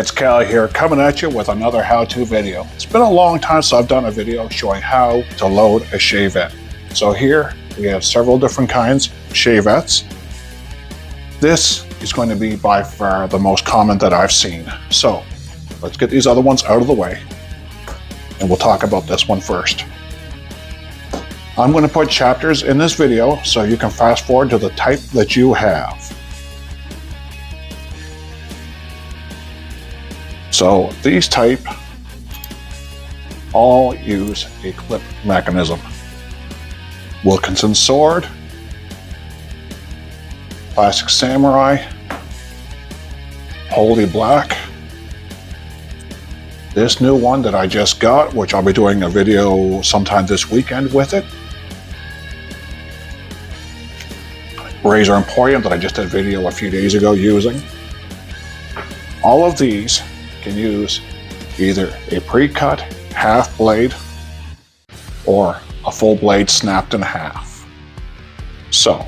it's Cal here, coming at you with another how-to video. It's been a long time since I've done a video showing how to load a shavette. So here we have several different kinds of shavettes. This is going to be by far the most common that I've seen. So let's get these other ones out of the way and we'll talk about this one first. I'm going to put chapters in this video so you can fast forward to the type that you have. So these type all use a clip mechanism. Wilkinson sword, plastic samurai, holy black. This new one that I just got, which I'll be doing a video sometime this weekend with it. Razor Emporium that I just did a video a few days ago using. All of these can use either a pre-cut half blade or a full blade snapped in half. So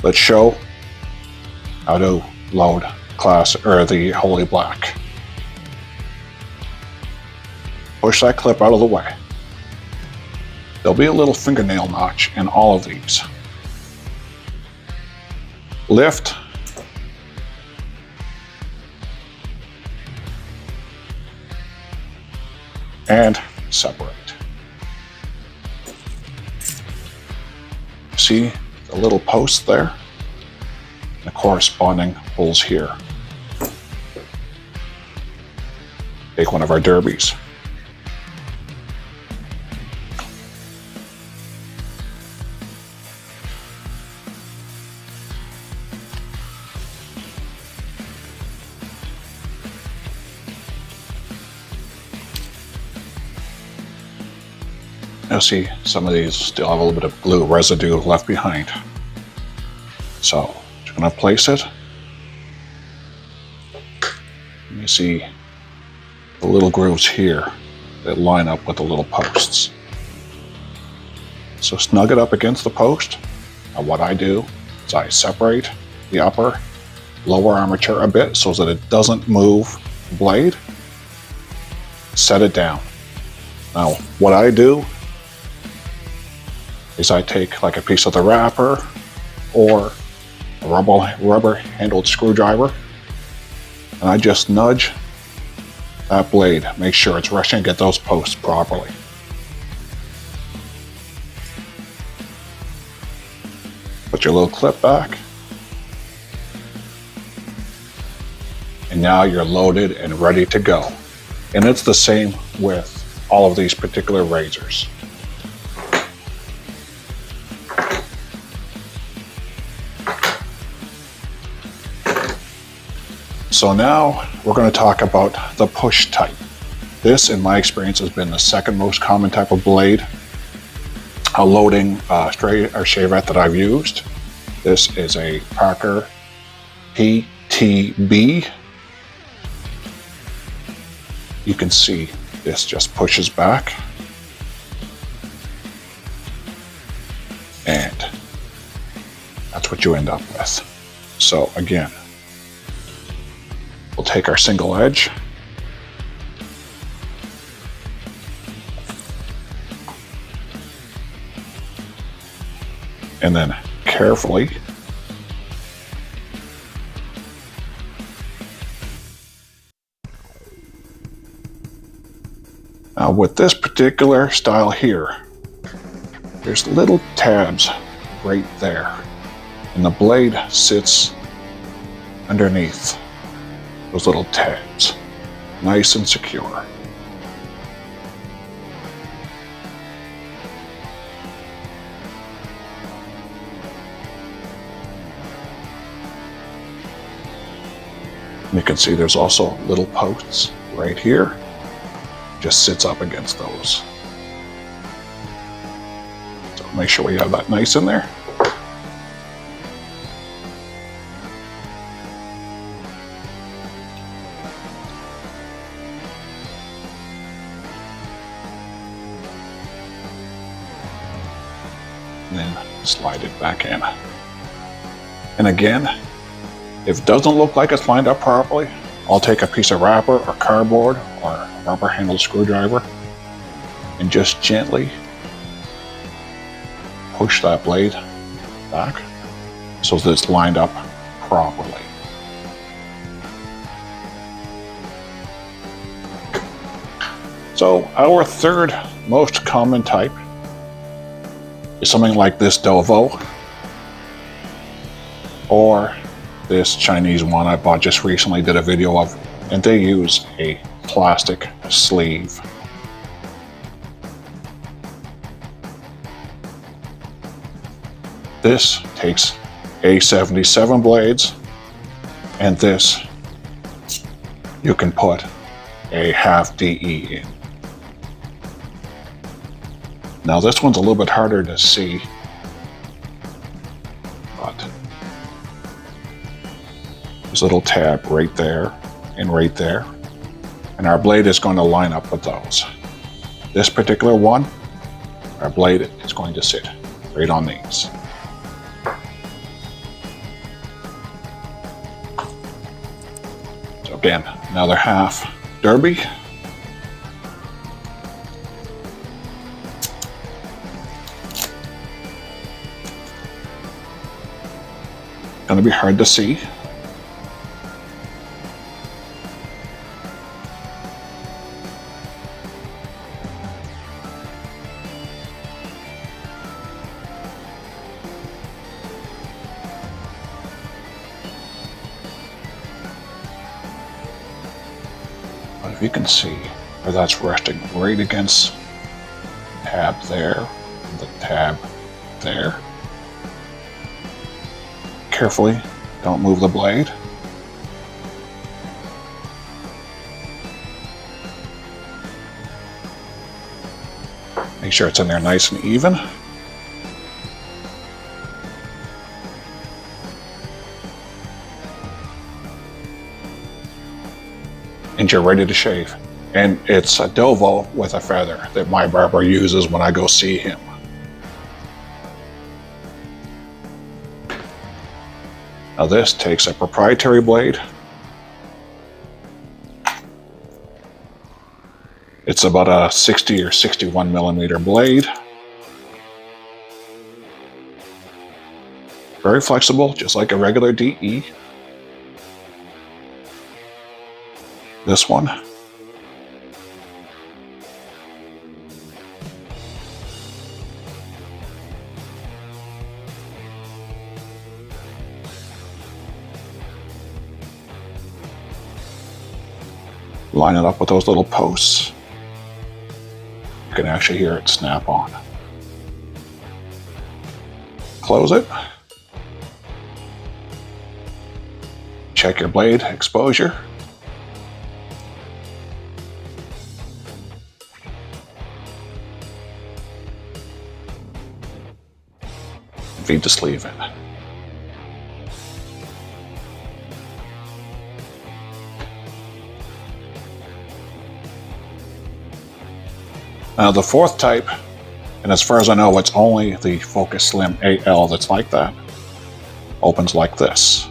let's show how to load the Holy Black. Push that clip out of the way. There'll be a little fingernail notch in all of these. Lift. And separate. See the little post there? The corresponding holes here. Take one of our derbies. You'll see some of these still have a little bit of glue residue left behind. So I'm going to place it. You see the little grooves here that line up with the little posts. So snug it up against the post. And what I do is I separate the upper, lower armature a bit so that it doesn't move the blade. Set it down. Now what I do is I take like a piece of the wrapper or a rubber handled screwdriver and I just nudge that blade, make sure it's resting and get those posts properly. Put your little clip back and now you're loaded and ready to go. And it's the same with all of these particular razors. So now we're going to talk about the push type. This, in my experience, has been the second most common type of blade loading straight or shavette that I've used. This is a Parker PTB. You can see this just pushes back. And that's what you end up with. So again, we'll take our single edge and then carefully now with this particular style here, there's little tabs right there and the blade sits underneath those little tabs, nice and secure. You can see there's also little posts right here, just sits up against those. So make sure we have that nice in there. And then slide it back in. And again, If it doesn't look like it's lined up properly, I'll take a piece of wrapper or cardboard or a rubber handled screwdriver and just gently push that blade back so that it's lined up properly. So our third most common type is something like this Dovo or this Chinese one I bought just recently, did a video of, and they use a plastic sleeve. This takes A77 blades, and this you can put a half DE in. Now this one's a little bit harder to see, but there's a little tab right there and right there, and our blade is going to line up with those. This particular one, our blade is going to sit right on these. So again, another half derby. Going to be hard to see. But if you can see where that's resting right against the tab there and the tab there. Carefully, don't move the blade. Make sure it's in there nice and even. And you're ready to shave. And it's a Dovo with a feather that my barber uses when I go see him. Now this takes a proprietary blade. It's about a 60 or 61 millimeter blade. Very flexible, just like a regular DE. This one. Line it up with those little posts. You can actually hear it snap on. Close it. Check your blade exposure. Feed the sleeve in. Now the fourth type, and as far as I know, it's only the Focus Slim AL that's like that, opens like this.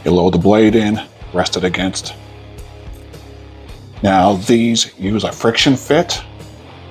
You load the blade in, rest it against. Now these use a friction fit,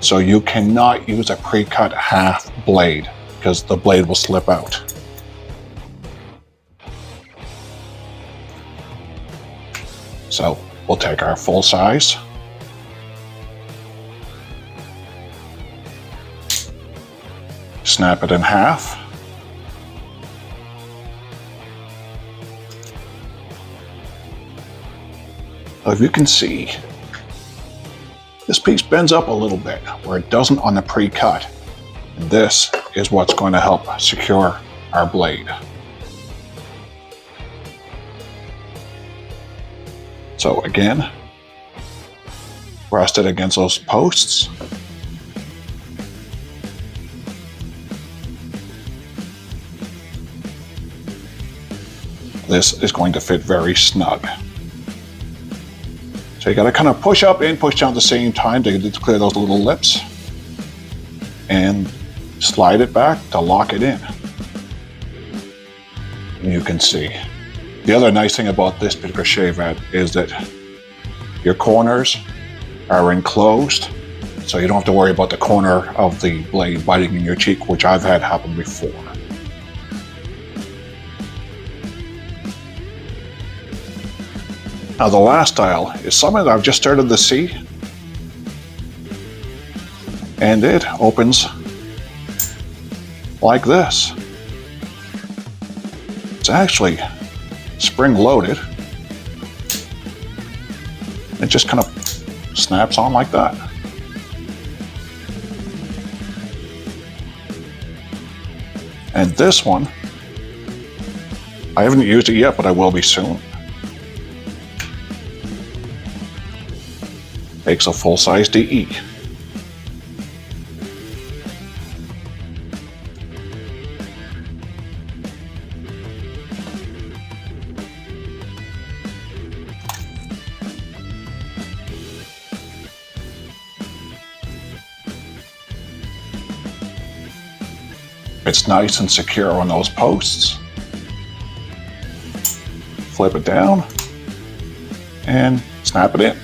so you cannot use a pre-cut half blade because the blade will slip out. So we'll take our full size. Snap it in half. If you can see, this piece bends up a little bit where it doesn't on the pre-cut. And this is what's going to help secure our blade. So again, rest it against those posts. This is going to fit very snug. So you got to kind of push up and push down at the same time to clear those little lips. And slide it back to lock it in. And you can see. The other nice thing about this particular shavette is that your corners are enclosed, so you don't have to worry about the corner of the blade biting in your cheek, which I've had happen before. Now the last style is something that I've just started to see, and it opens like this. It's actually spring loaded. It just kind of snaps on like that. And this one, I haven't used it yet, but I will be soon. Makes a full-size DE. It's nice and secure on those posts. Flip it down and snap it in.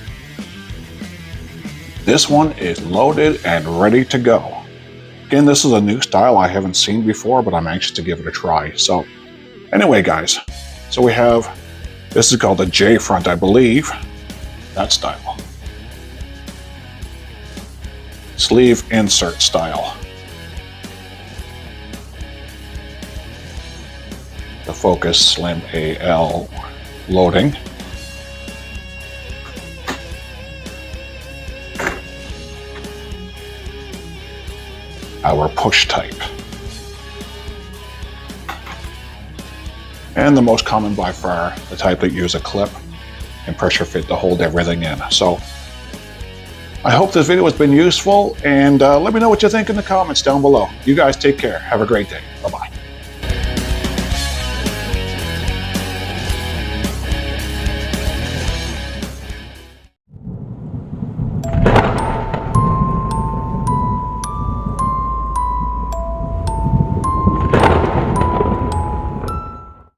This one is loaded and ready to go. Again, this is a new style I haven't seen before, but I'm anxious to give it a try. So anyway, guys, so we have, this is called the J front, I believe, that style. Sleeve insert style. The Focus Slim AL loading. Our push type. And the most common by far, the type that use a clip and pressure fit to hold everything in. So I hope this video has been useful, and let me know what you think in the comments down below. You guys take care. Have a great day. Bye-bye.